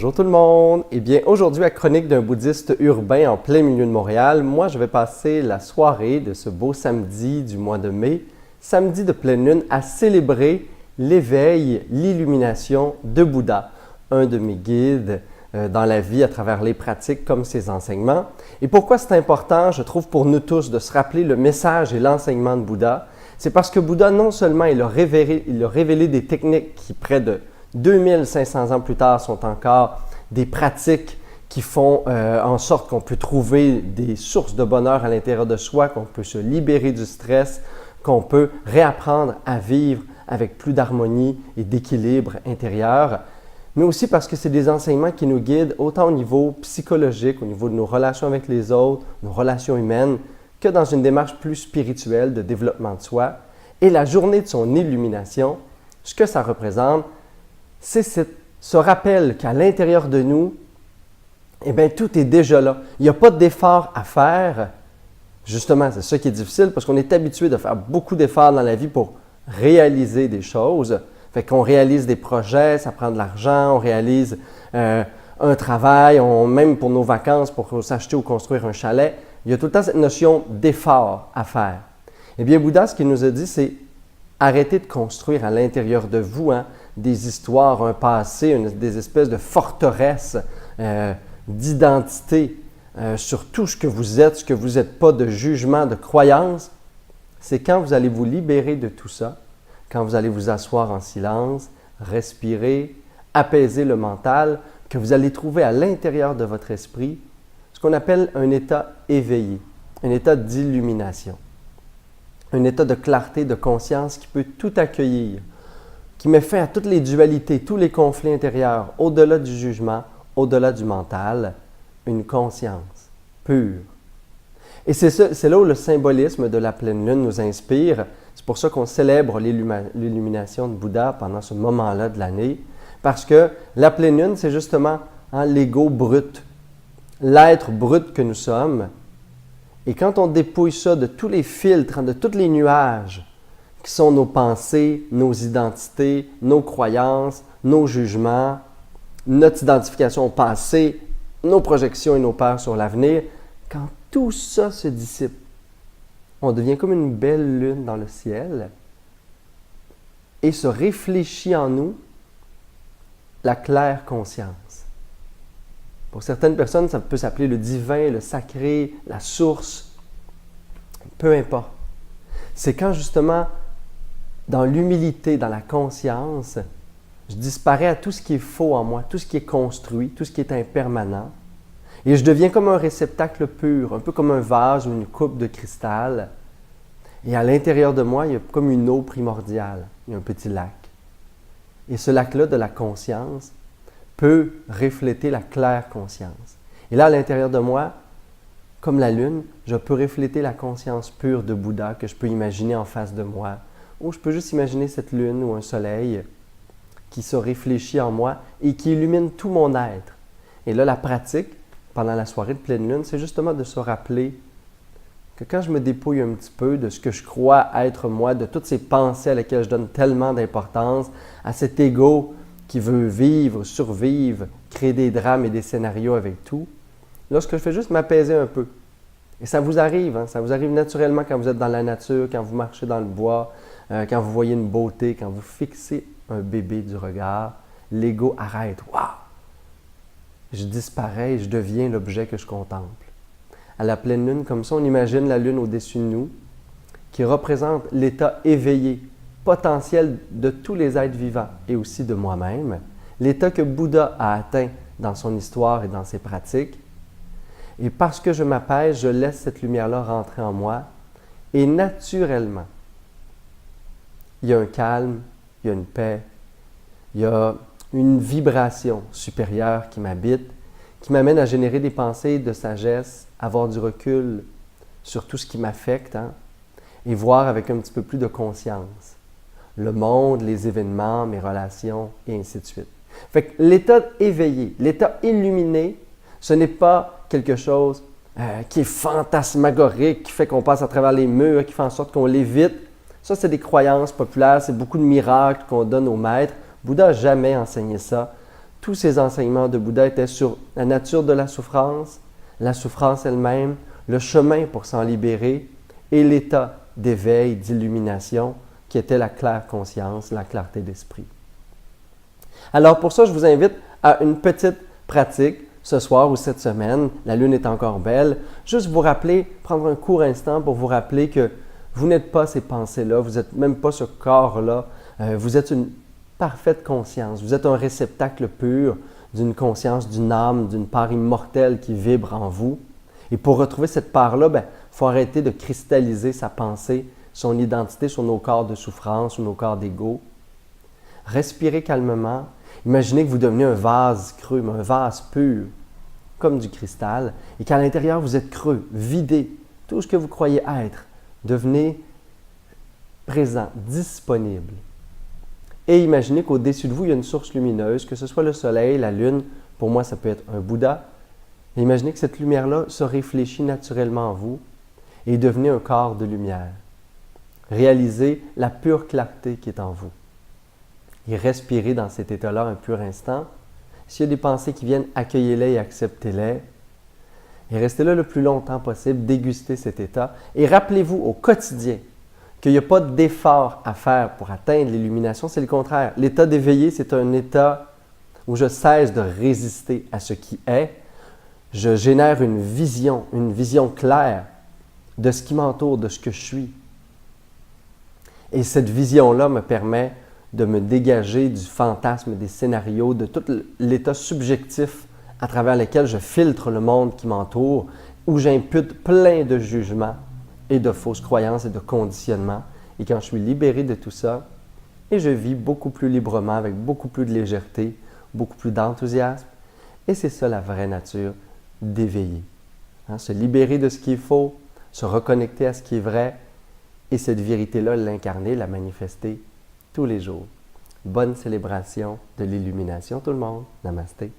Bonjour tout le monde! Eh bien, aujourd'hui, à Chronique d'un bouddhiste urbain en plein milieu de Montréal, moi, je vais passer la soirée de ce beau samedi du mois de mai, samedi de pleine lune, à célébrer l'éveil, l'illumination de Bouddha, un de mes guides dans la vie à travers les pratiques comme ses enseignements. Et pourquoi c'est important, je trouve, pour nous tous de se rappeler le message et l'enseignement de Bouddha? C'est parce que Bouddha, non seulement il a révélé des techniques qui, près de 2500 ans plus tard, sont encore des pratiques qui font en sorte qu'on peut trouver des sources de bonheur à l'intérieur de soi, qu'on peut se libérer du stress, qu'on peut réapprendre à vivre avec plus d'harmonie et d'équilibre intérieur, mais aussi parce que c'est des enseignements qui nous guident autant au niveau psychologique, au niveau de nos relations avec les autres, nos relations humaines, que dans une démarche plus spirituelle de développement de soi. Et la journée de son illumination, ce que ça représente, c'est ce rappel qu'à l'intérieur de nous, eh bien, tout est déjà là. Il n'y a pas d'effort à faire. Justement, c'est ça qui est difficile parce qu'on est habitué de faire beaucoup d'efforts dans la vie pour réaliser des choses. Fait qu'on réalise des projets, ça prend de l'argent, on réalise un travail, même pour nos vacances, pour s'acheter ou construire un chalet. Il y a tout le temps cette notion d'effort à faire. Eh bien, Bouddha, ce qu'il nous a dit, c'est arrêtez de construire à l'intérieur de vous des histoires, un passé, des espèces de forteresses d'identité sur tout ce que vous êtes, ce que vous n'êtes pas, de jugement, de croyance. C'est quand vous allez vous libérer de tout ça, quand vous allez vous asseoir en silence, respirer, apaiser le mental, que vous allez trouver à l'intérieur de votre esprit ce qu'on appelle un état éveillé, un état d'illumination, un état de clarté, de conscience qui peut tout accueillir, qui met fin à toutes les dualités, tous les conflits intérieurs, au-delà du jugement, au-delà du mental, une conscience pure. Et c'est là où le symbolisme de la pleine lune nous inspire. C'est pour ça qu'on célèbre l'illumination de Bouddha pendant ce moment-là de l'année, parce que la pleine lune, c'est justement l'ego brut, l'être brut que nous sommes. Et quand on dépouille ça de tous les filtres, de tous les nuages qui sont nos pensées, nos identités, nos croyances, nos jugements, notre identification au passé, nos projections et nos peurs sur l'avenir, quand tout ça se dissipe, on devient comme une belle lune dans le ciel et se réfléchit en nous la claire conscience. Pour certaines personnes, ça peut s'appeler le divin, le sacré, la source, peu importe. C'est quand justement, dans l'humilité, dans la conscience, je disparais à tout ce qui est faux en moi, tout ce qui est construit, tout ce qui est impermanent. Et je deviens comme un réceptacle pur, un peu comme un vase ou une coupe de cristal. Et à l'intérieur de moi, il y a comme une eau primordiale, il y a un petit lac. Et ce lac-là de la conscience peut refléter la claire conscience. Et là, à l'intérieur de moi, comme la lune, je peux refléter la conscience pure de Bouddha que je peux imaginer en face de moi. Ou je peux juste imaginer cette lune ou un soleil qui se réfléchit en moi et qui illumine tout mon être. Et là, la pratique, pendant la soirée de pleine lune, c'est justement de se rappeler que quand je me dépouille un petit peu de ce que je crois être moi, de toutes ces pensées à lesquelles je donne tellement d'importance, à cet ego qui veut vivre, survivre, créer des drames et des scénarios avec tout, lorsque je fais juste m'apaiser un peu. Et ça vous arrive, ça vous arrive naturellement quand vous êtes dans la nature, quand vous marchez dans le bois, quand vous voyez une beauté, quand vous fixez un bébé du regard, l'ego arrête. Waouh! Je disparais et je deviens l'objet que je contemple. À la pleine lune, comme ça, on imagine la lune au-dessus de nous, qui représente l'état éveillé, potentiel de tous les êtres vivants et aussi de moi-même, l'état que Bouddha a atteint dans son histoire et dans ses pratiques. Et parce que je m'apaise, je laisse cette lumière-là rentrer en moi et naturellement, il y a un calme, il y a une paix, il y a une vibration supérieure qui m'habite, qui m'amène à générer des pensées de sagesse, avoir du recul sur tout ce qui m'affecte et voir avec un petit peu plus de conscience le monde, les événements, mes relations et ainsi de suite. Fait que l'état éveillé, l'état illuminé, ce n'est pas quelque chose qui est fantasmagorique, qui fait qu'on passe à travers les murs, qui fait en sorte qu'on l'évite. Ça, c'est des croyances populaires, c'est beaucoup de miracles qu'on donne aux maîtres. Bouddha n'a jamais enseigné ça. Tous ces enseignements de Bouddha étaient sur la nature de la souffrance elle-même, le chemin pour s'en libérer et l'état d'éveil, d'illumination qui était la claire conscience, la clarté d'esprit. Alors pour ça, je vous invite à une petite pratique ce soir ou cette semaine. La lune est encore belle. Juste vous rappeler, prendre un court instant pour vous rappeler que vous n'êtes pas ces pensées-là, vous n'êtes même pas ce corps-là. Vous êtes une parfaite conscience. Vous êtes un réceptacle pur d'une conscience, d'une âme, d'une part immortelle qui vibre en vous. Et pour retrouver cette part-là, il faut arrêter de cristalliser sa pensée, son identité sur nos corps de souffrance ou nos corps d'ego. Respirez calmement. Imaginez que vous devenez un vase creux, un vase pur, comme du cristal, et qu'à l'intérieur, vous êtes creux, vidé, tout ce que vous croyez être. Devenez présent, disponible. Et imaginez qu'au-dessus de vous, il y a une source lumineuse, que ce soit le soleil, la lune, pour moi, ça peut être un Bouddha. Et imaginez que cette lumière-là se réfléchit naturellement en vous et devenez un corps de lumière. Réalisez la pure clarté qui est en vous. Et respirez dans cet état-là un pur instant. S'il y a des pensées qui viennent, accueillez-les et acceptez-les. Et restez là le plus longtemps possible, dégustez cet état. Et rappelez-vous au quotidien qu'il n'y a pas d'effort à faire pour atteindre l'illumination, c'est le contraire. L'état d'éveillé, c'est un état où je cesse de résister à ce qui est. Je génère une vision claire de ce qui m'entoure, de ce que je suis. Et cette vision-là me permet de me dégager du fantasme, des scénarios, de tout l'état subjectif à travers lequel je filtre le monde qui m'entoure, où j'impute plein de jugements et de fausses croyances et de conditionnements. Et quand je suis libéré de tout ça, et je vis beaucoup plus librement, avec beaucoup plus de légèreté, beaucoup plus d'enthousiasme. Et c'est ça la vraie nature d'éveiller. Se libérer de ce qui est faux, se reconnecter à ce qui est vrai, et cette vérité-là, l'incarner, la manifester tous les jours. Bonne célébration de l'illumination tout le monde. Namasté.